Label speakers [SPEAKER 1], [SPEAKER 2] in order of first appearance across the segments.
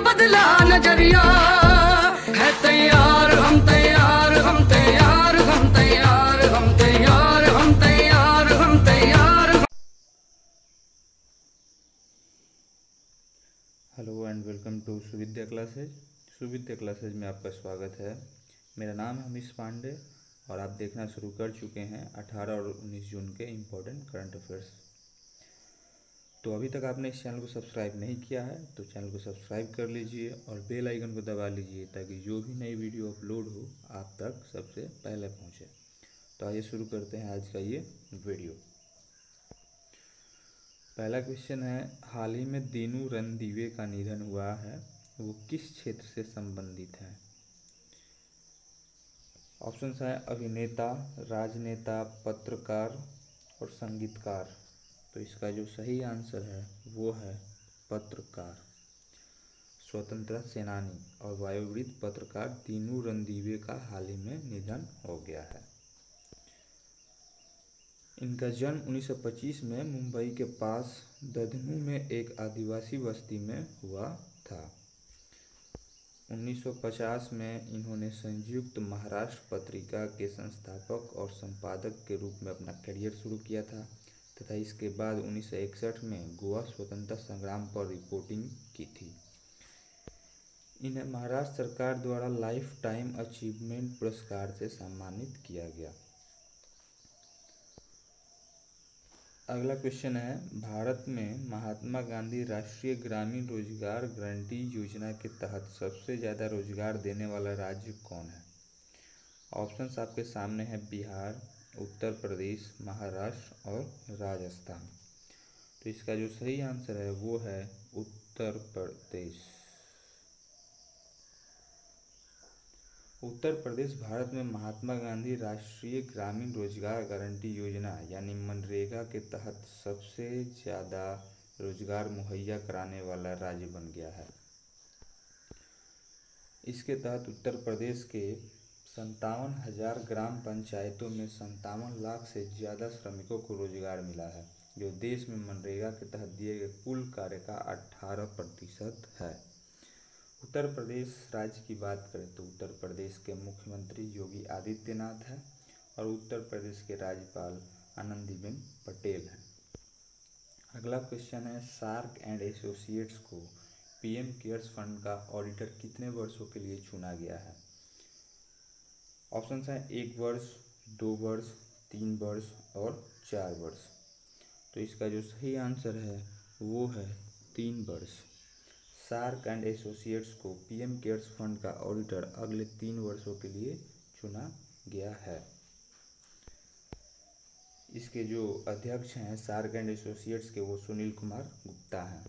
[SPEAKER 1] बदला नजरिया। है तैयार हम तैयार हम तैयार हम तैयार हम तैयार हम तैयार हम तैयार।
[SPEAKER 2] Hello and welcome to Suvidya classes. Suvidya classes में आपका स्वागत है। मेरा नाम है हमीश पांडे और आप देखना शुरू कर चुके हैं 18 और 19 जून के इम्पोर्टेंट करंट अफेयर्स। तो अभी तक आपने इस चैनल को सब्सक्राइब नहीं किया है तो चैनल को सब्सक्राइब कर लीजिए और बेल आइकन को दबा लीजिए ताकि जो भी नई वीडियो अपलोड हो आप तक सबसे पहले पहुँचे। तो आइए शुरू करते हैं आज का ये वीडियो। पहला क्वेश्चन है, हाल ही में दीनू रणदीवे का निधन हुआ है, वो किस क्षेत्र से संबंधित है? ऑप्शंस हैं अभिनेता, राजनेता, पत्रकार और संगीतकार। तो इसका जो सही आंसर है वो है पत्रकार। स्वतंत्रता सेनानी और वायुवृत्त पत्रकार दीनू रणदीवे का हाल ही में निधन हो गया है। इनका जन्म 1925 में मुंबई के पास ददनू में एक आदिवासी बस्ती में हुआ था। 1950 में इन्होंने संयुक्त महाराष्ट्र पत्रिका के संस्थापक और संपादक के रूप में अपना करियर शुरू किया था तथा इसके बाद 1961 में गोवा स्वतंत्रता संग्राम पर रिपोर्टिंग की थी। इन्हें महाराष्ट्र सरकार द्वारा लाइफ टाइम अचीवमेंट पुरस्कार से सम्मानित किया गया। अगला क्वेश्चन है, भारत में महात्मा गांधी राष्ट्रीय ग्रामीण रोजगार गारंटी योजना के तहत सबसे ज़्यादा रोजगार देने वाला राज्य कौन है? ऑप्शंस आपके सामने है बिहार, उत्तर प्रदेश, महाराष्ट्र और राजस्थान। तो इसका जो सही आंसर है वो है उत्तर प्रदेश। उत्तर प्रदेश भारत में महात्मा गांधी राष्ट्रीय ग्रामीण रोजगार गारंटी योजना यानी मनरेगा के तहत सबसे ज़्यादा रोजगार मुहैया कराने वाला राज्य बन गया है। इसके तहत उत्तर प्रदेश के 57,000 ग्राम पंचायतों में 57 लाख से ज़्यादा श्रमिकों को रोजगार मिला है, जो देश में मनरेगा के तहत दिए गए कुल कार्य का 18% है। उत्तर प्रदेश राज्य की बात करें तो उत्तर प्रदेश के मुख्यमंत्री योगी आदित्यनाथ हैं और उत्तर प्रदेश के राज्यपाल आनंदीबेन पटेल हैं। अगला क्वेश्चन है, सार्क एंड एसोसिएट्स को पीएम केयर्स फंड का ऑडिटर कितने वर्षों के लिए चुना गया है? ऑप्शंस हैं 1 वर्ष, 2 वर्ष, 3 वर्ष और 4 वर्ष। तो इसका जो सही आंसर है वो है 3 वर्ष। सार्क एंड एसोसिएट्स को पीएम केयर्स फंड का ऑडिटर अगले 3 वर्षों के लिए चुना गया है। इसके जो अध्यक्ष हैं सार्क एंड एसोसिएट्स के वो सुनील कुमार गुप्ता हैं।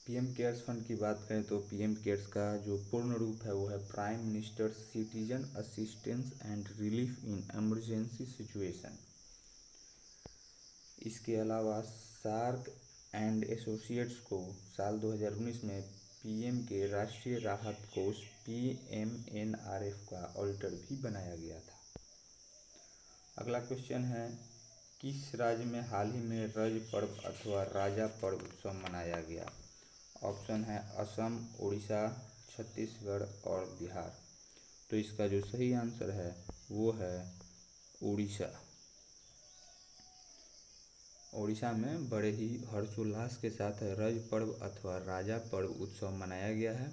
[SPEAKER 2] पीएम केयर्स फंड की बात करें तो पीएम केयर्स का जो पूर्ण रूप है वो है prime minister citizen assistance and relief in emergency situation. इसके अलावा सार्क एंड एसोसिएट्स को साल 2019 में पीएम के राष्ट्रीय राहत कोष PMNRF का ऑडिटर भी बनाया गया था। अगला क्वेश्चन है, किस राज्य में हाल ही में रज पर्व अथवा राजा पर्व उत्सव मनाया गया? ऑप्शन है असम, उड़ीसा, छत्तीसगढ़ और बिहार। तो इसका जो सही आंसर है वो है उड़ीसा। उड़ीसा में बड़े ही हर्षोल्लास के साथ रज पर्व अथवा राजा पर्व उत्सव मनाया गया है।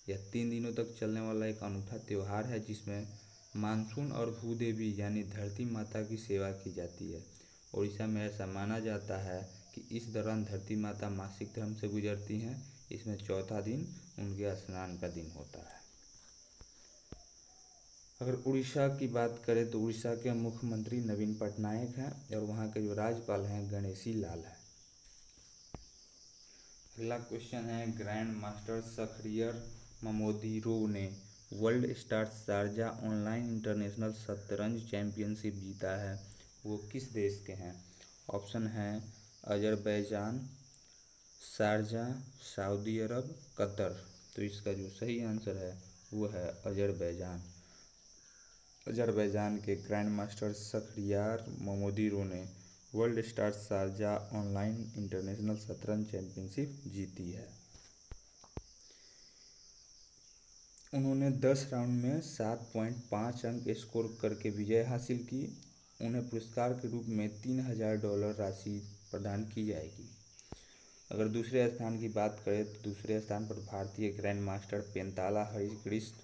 [SPEAKER 2] यह 3 दिनों तक चलने वाला एक अनूठा त्यौहार है जिसमें मानसून और भूदेवी यानी धरती माता की सेवा की जाती है। उड़ीसा में ऐसा माना जाता है कि इस दौरान धरती माता मासिक धर्म से गुजरती हैं। इसमें चौथा दिन उनके स्नान का दिन होता है। अगर उड़ीसा की बात करें तो उड़ीसा के मुख्यमंत्री नवीन पटनायक हैं और वहाँ के जो राज्यपाल हैं गणेशी लाल हैं। अगला क्वेश्चन है, ग्रैंड मास्टर शखरियार ममोदीरोव ने world stars Sharjah online international शतरंज चैंपियनशिप जीता है, वो किस देश के हैं? ऑप्शन है अजरबैजान, शारजा, सऊदी अरब, कतर। तो इसका जो सही आंसर है वो है अजरबैजान। अजरबैजान के ग्रैंड मास्टर शखरियार ममोदीरोव ने world stars Sharjah online international शतरंज चैंपियनशिप जीती है। उन्होंने 10 राउंड में 7.5 अंक स्कोर करके विजय हासिल की। उन्हें पुरस्कार के रूप में $3000 राशि प्रदान की जाएगी। अगर दूसरे स्थान की बात करें तो दूसरे स्थान पर भारतीय ग्रैंड मास्टर पेंताला हरिकृष्ण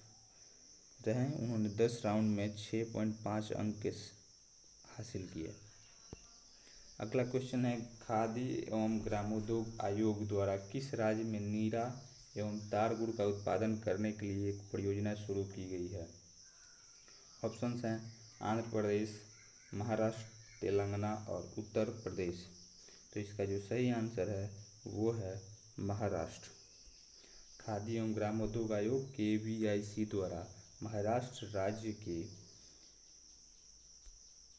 [SPEAKER 2] रहे। उन्होंने 10 राउंड में 6.5 अंक हासिल किए। अगला क्वेश्चन है, खादी एवं ग्रामोद्योग आयोग द्वारा किस राज्य में नीरा एवं तार गुड़ का उत्पादन करने के लिए एक परियोजना शुरू की गई है? ऑप्शंस हैं आंध्र प्रदेश, महाराष्ट्र, तेलंगाना और उत्तर प्रदेश। तो इसका जो सही आंसर है वो है महाराष्ट्र। खादी एवं ग्रामोद्योग आयोग KVIC द्वारा महाराष्ट्र राज्य के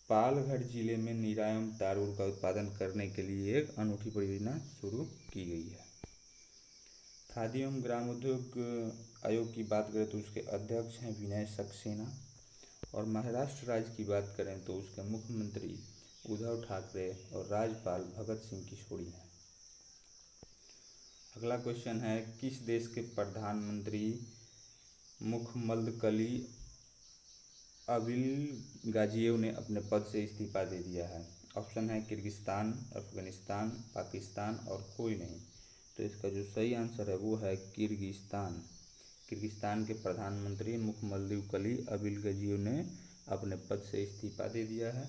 [SPEAKER 2] पालघर जिले में नीरा एवं तार गुड़ का उत्पादन करने के लिए एक अनूठी परियोजना शुरू की गई है। खादी एवं ग्रामोद्योग आयोग की बात करें तो उसके अध्यक्ष हैं विनय सक्सेना, और महाराष्ट्र राज्य की बात करें तो उसके मुख्यमंत्री उद्धव ठाकरे और राज्यपाल भगत सिंह किशोरी हैं। अगला क्वेश्चन है, किस देश के प्रधानमंत्री मुखम्मदकली अबिलगाजिएव ने अपने पद से इस्तीफा दे दिया है? ऑप्शन है किर्गिस्तान, अफगानिस्तान, पाकिस्तान और कोई नहीं। तो इसका जो सही आंसर है वो है किर्गिस्तान। किर्गिस्तान के प्रधानमंत्री मुखम्मदकली अबिलगाजिएव ने अपने पद से इस्तीफा दे दिया है।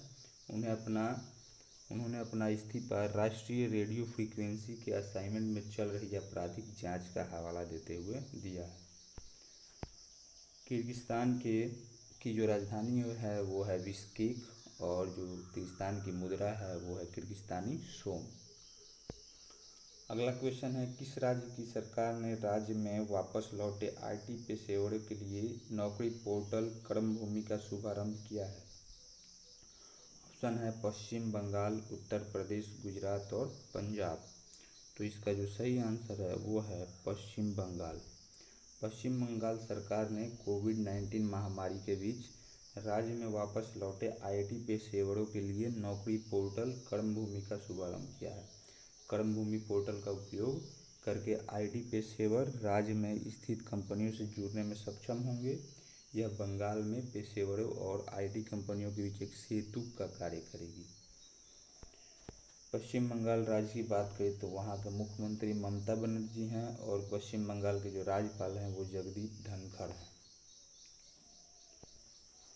[SPEAKER 2] उन्होंने अपना इस्तीफा राष्ट्रीय रेडियो फ्रीक्वेंसी के असाइनमेंट में चल रही आपराधिक जांच का हवाला देते हुए दिया है। किर्गिस्तान की जो राजधानी है वो है बिश्केक, और जो किर्गिस्तान की मुद्रा है वो है किर्गिस्तानी सोम। अगला क्वेश्चन है, किस राज्य की सरकार ने राज्य में वापस लौटे IT पेशेवरों के लिए नौकरी पोर्टल कर्मभूमि का शुभारंभ किया है? ऑप्शन है पश्चिम बंगाल, उत्तर प्रदेश, गुजरात और पंजाब। तो इसका जो सही आंसर है वो है पश्चिम बंगाल। पश्चिम बंगाल सरकार ने कोविड-19 महामारी के बीच राज्य में वापस लौटे IT पेशेवरों के लिए नौकरी पोर्टल कर्मभूमि का शुभारंभ किया है। कर्मभूमि पोर्टल का उपयोग करके IT पेशेवर राज्य में स्थित कंपनियों से जुड़ने में सक्षम होंगे। यह बंगाल में पेशेवरों और IT कंपनियों के बीच एक सेतु का कार्य करेगी। पश्चिम बंगाल राज्य की बात करें तो वहाँ के मुख्यमंत्री ममता बनर्जी हैं, और पश्चिम बंगाल के जो राज्यपाल हैं वो जगदीप धनखड़ हैं।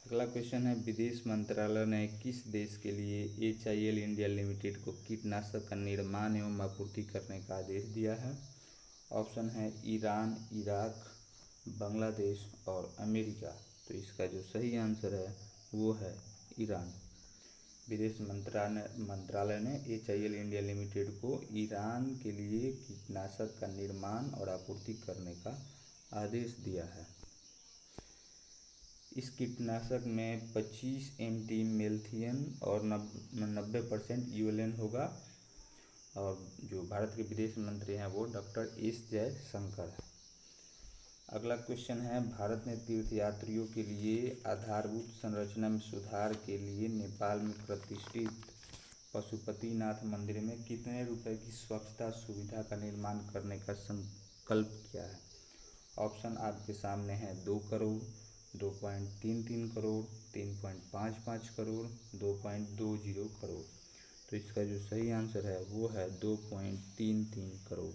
[SPEAKER 2] अगला क्वेश्चन है, विदेश मंत्रालय ने किस देश के लिए HIL इंडिया लिमिटेड को कीटनाशक का निर्माण एवं आपूर्ति करने का आदेश दिया है? ऑप्शन है ईरान, इराक, बांग्लादेश और अमेरिका। तो इसका जो सही आंसर है वो है ईरान। विदेश मंत्रालय ने HIL इंडिया लिमिटेड को ईरान के लिए कीटनाशक का निर्माण और आपूर्ति करने का आदेश दिया है। इस कीटनाशक में 25 MT मेल्थियन और 90% ULN होगा, और जो भारत के विदेश मंत्री हैं वो डॉक्टर S जयशंकर है। अगला क्वेश्चन है, भारत ने तीर्थयात्रियों के लिए आधारभूत संरचना में सुधार के लिए नेपाल में प्रतिष्ठित पशुपतिनाथ मंदिर में कितने रुपए की स्वच्छता सुविधा का निर्माण करने का संकल्प किया है? ऑप्शन आपके सामने है 2 करोड़, 2.33 करोड़, 3.55 करोड़, 2.20 करोड़। तो इसका जो सही आंसर है वो है 2.33 करोड़।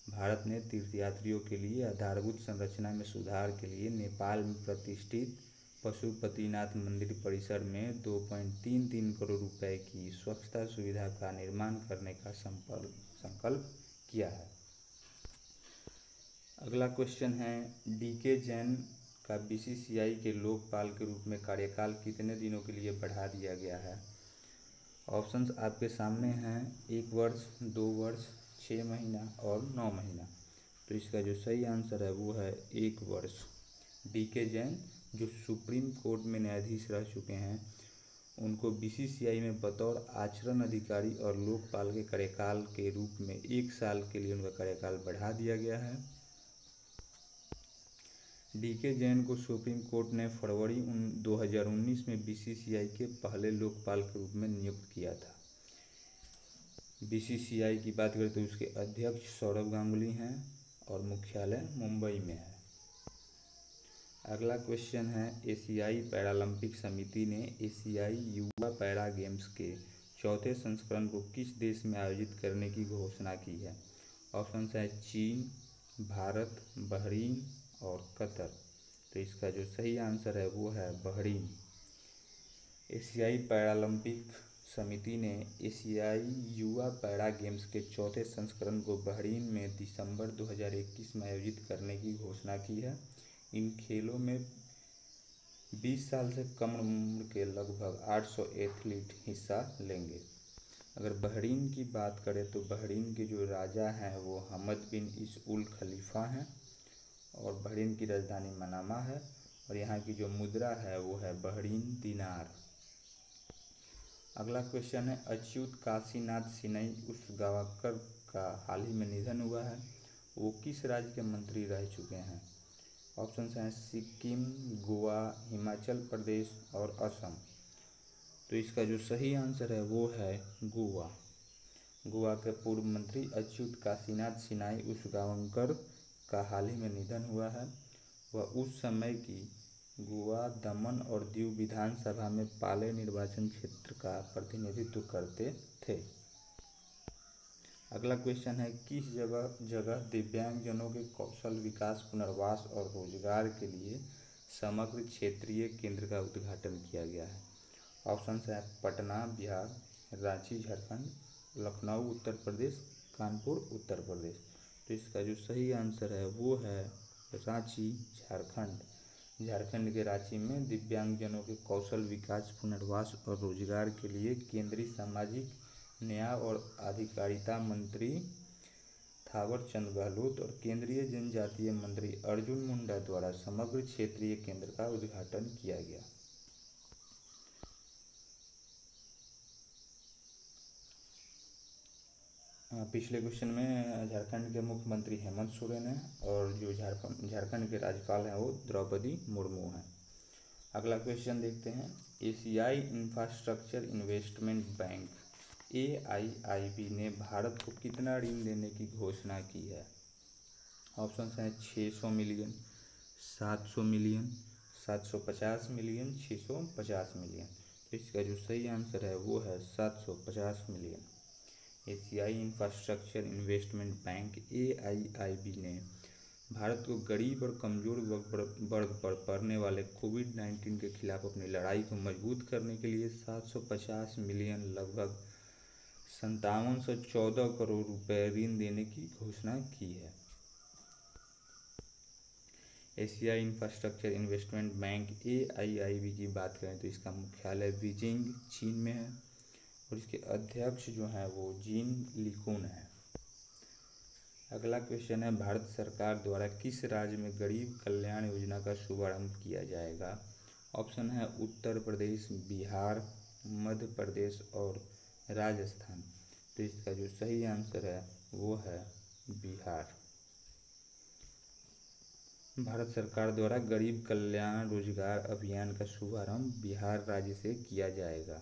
[SPEAKER 2] भारत ने तीर्थयात्रियों के लिए आधारभूत संरचना में सुधार के लिए नेपाल में प्रतिष्ठित पशुपतिनाथ मंदिर परिसर में 2.33 करोड़ रुपए की स्वच्छता सुविधा का निर्माण करने का संकल्प किया है। अगला क्वेश्चन है, DK जैन का BCCI के लोकपाल के रूप में कार्यकाल कितने दिनों के लिए बढ़ा दिया गया है? ऑप्शंस आपके सामने हैं 1 वर्ष, 2 वर्ष, 6 महीना और 9 महीना। तो इसका जो सही आंसर है वो है 1 वर्ष। DK जैन जो सुप्रीम कोर्ट में न्यायाधीश रह चुके हैं, उनको BCCI में बतौर आचरण अधिकारी और लोकपाल के कार्यकाल के रूप में 1 साल के लिए उनका कार्यकाल बढ़ा दिया गया है। DK जैन को सुप्रीम कोर्ट ने फरवरी 2019 में BCCI के पहले लोकपाल के रूप में नियुक्त किया था। BCCI की बात करें तो उसके अध्यक्ष सौरभ गांगुली हैं और मुख्यालय मुंबई में है। अगला क्वेश्चन है, एशियाई पैरालंपिक समिति ने एशियाई युवा पैरा गेम्स के चौथे संस्करण को किस देश में आयोजित करने की घोषणा की है? ऑप्शन है चीन, भारत, बहरीन और कतर। तो इसका जो सही आंसर है वो है बहरीन। एशियाई पैरालंपिक समिति ने एशियाई युवा पैरा गेम्स के चौथे संस्करण को बहरीन में दिसंबर 2021 में आयोजित करने की घोषणा की है। इन खेलों में 20 साल से कम उम्र के लगभग 800 एथलीट हिस्सा लेंगे। अगर बहरीन की बात करें तो बहरीन के जो राजा हैं वो हमद बिन इस उल खलीफा हैं और बहरीन की राजधानी मनामा है और यहाँ की जो मुद्रा है वो है बहरीन दिनार। अगला क्वेश्चन है, अच्युत काशीनाथ सिनई उसगांवकर का हाल ही में निधन हुआ है, वो किस राज्य के मंत्री रह चुके हैं? ऑप्शन हैं सिक्किम, गोवा, हिमाचल प्रदेश और असम। तो इसका जो सही आंसर है वो है गोवा। गोवा के पूर्व मंत्री अच्युत काशीनाथ सिनाई उसगांवकर का हाल ही में निधन हुआ है। वह उस समय की गोवा, दमन और दीव विधानसभा में पाले निर्वाचन क्षेत्र का प्रतिनिधित्व करते थे। अगला क्वेश्चन है, किस जगह दिव्यांगजनों के कौशल विकास, पुनर्वास और रोजगार के लिए समग्र क्षेत्रीय केंद्र का उद्घाटन किया गया है? ऑप्शन है पटना बिहार, रांची झारखंड, लखनऊ उत्तर प्रदेश, कानपुर उत्तर प्रदेश। तो इसका जो सही आंसर है वो है रांची झारखंड। झारखंड के रांची में दिव्यांगजनों के कौशल विकास, पुनर्वास और रोजगार के लिए केंद्रीय सामाजिक न्याय और अधिकारिता मंत्री थावरचंद गहलोत और केंद्रीय जनजातीय मंत्री अर्जुन मुंडा द्वारा समग्र क्षेत्रीय केंद्र का उद्घाटन किया गया। पिछले क्वेश्चन में झारखंड के मुख्यमंत्री हेमंत सोरेन हैं और जो झारखंड के राज्यपाल हैं वो द्रौपदी मुर्मू हैं। अगला क्वेश्चन देखते हैं, एशियाई इंफ्रास्ट्रक्चर इन्वेस्टमेंट बैंक AIIB ने भारत को कितना ऋण देने की घोषणा की है? ऑप्शन हैं 600 मिलियन, 700 मिलियन, 750 मिलियन, 650 मिलियन। तो इसका जो सही आंसर है वो है 750 मिलियन। एशियाई इंफ्रास्ट्रक्चर इन्वेस्टमेंट बैंक AIIB ने भारत को गरीब और कमज़ोर वर्ग पर पड़ने वाले कोविड-19 के खिलाफ अपनी लड़ाई को मजबूत करने के लिए 750 मिलियन लगभग 5714 करोड़ रुपए ऋण देने की घोषणा की है। एशियाई इंफ्रास्ट्रक्चर इन्वेस्टमेंट बैंक AIIB की बात करें तो इसका मुख्यालय बीजिंग चीन में है और इसके अध्यक्ष जो हैं वो जीन लिकुन है। अगला क्वेश्चन है, भारत सरकार द्वारा किस राज्य में गरीब कल्याण योजना का शुभारंभ किया जाएगा? ऑप्शन है उत्तर प्रदेश, बिहार, मध्य प्रदेश और राजस्थान। तो इसका जो सही आंसर है वो है बिहार। भारत सरकार द्वारा गरीब कल्याण रोजगार अभियान का शुभारंभ बिहार राज्य से किया जाएगा।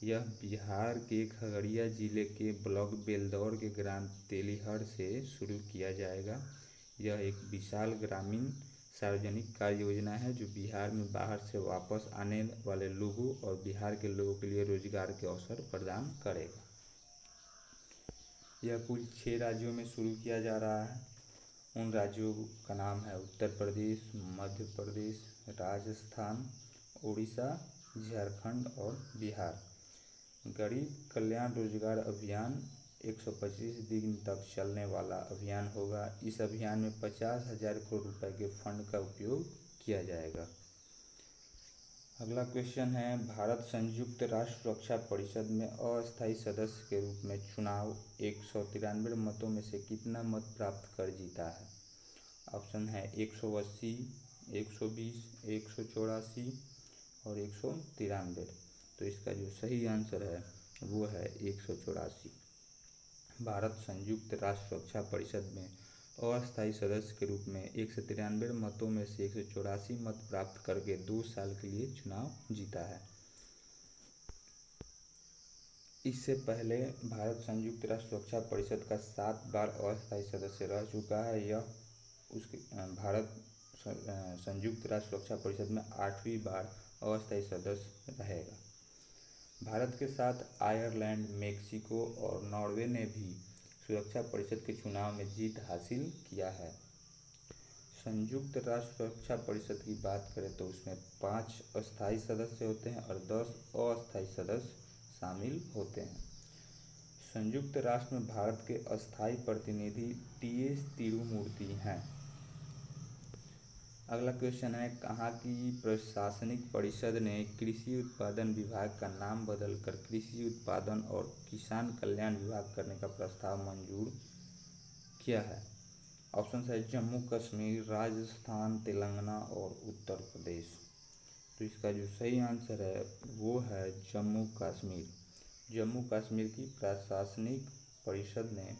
[SPEAKER 2] यह बिहार के खगड़िया जिले के ब्लॉक बेलदौर के ग्राम तेलीहर से शुरू किया जाएगा। यह एक विशाल ग्रामीण सार्वजनिक कार्य योजना है जो बिहार में बाहर से वापस आने वाले लोगों और बिहार के लोगों के लिए रोजगार के अवसर प्रदान करेगा। यह कुल 6 राज्यों में शुरू किया जा रहा है। उन राज्यों का नाम है उत्तर प्रदेश, मध्य प्रदेश, राजस्थान, उड़ीसा, झारखंड और बिहार। गरीब कल्याण रोजगार अभियान 125 दिन तक चलने वाला अभियान होगा। इस अभियान में 50,000 करोड़ रुपए के फंड का उपयोग किया जाएगा। अगला क्वेश्चन है, भारत संयुक्त राष्ट्र सुरक्षा परिषद में अस्थायी सदस्य के रूप में चुनाव 193 मतों में से कितना मत प्राप्त कर जीता है? ऑप्शन है 180, 120, 184 और 193। तो इसका जो सही आंसर है वो है 184। भारत संयुक्त राष्ट्र सुरक्षा परिषद में अस्थायी सदस्य के रूप में 193 मतों में से 184 मत प्राप्त करके 2 साल के लिए चुनाव जीता है। इससे पहले भारत संयुक्त राष्ट्र सुरक्षा परिषद का 7 बार अस्थायी सदस्य रह चुका है। यह उसके भारत संयुक्त राष्ट्र सुरक्षा परिषद में 8वीं बार अस्थायी सदस्य रहेगा। भारत के साथ आयरलैंड, मेक्सिको और नॉर्वे ने भी सुरक्षा परिषद के चुनाव में जीत हासिल किया है। संयुक्त राष्ट्र सुरक्षा परिषद की बात करें तो उसमें 5 अस्थायी सदस्य होते हैं और 10 अस्थायी सदस्य शामिल होते हैं। संयुक्त राष्ट्र में भारत के अस्थायी प्रतिनिधि टी.एस. तिरुमूर्ति हैं। अगला क्वेश्चन है, कहाँ की प्रशासनिक परिषद ने कृषि उत्पादन विभाग का नाम बदलकर कृषि उत्पादन और किसान कल्याण विभाग करने का प्रस्ताव मंजूर किया है? ऑप्शन है जम्मू कश्मीर, राजस्थान, तेलंगाना और उत्तर प्रदेश। तो इसका जो सही आंसर है वो है जम्मू कश्मीर। जम्मू कश्मीर की प्रशासनिक परिषद ने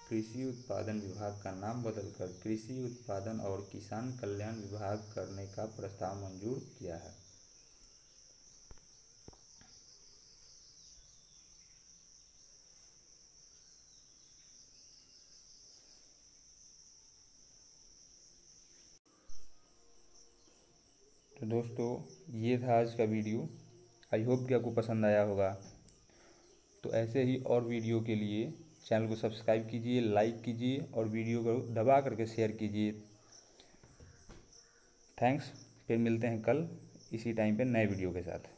[SPEAKER 2] कृषि उत्पादन विभाग का नाम बदलकर कृषि उत्पादन और किसान कल्याण विभाग करने का प्रस्ताव मंजूर किया है। तो दोस्तों ये था आज का वीडियो। आई होप कि आपको पसंद आया होगा। तो ऐसे ही और वीडियो के लिए चैनल को सब्सक्राइब कीजिए, लाइक कीजिए और वीडियो को दबा करके शेयर कीजिए। थैंक्स। फिर मिलते हैं कल इसी टाइम पे नए वीडियो के साथ।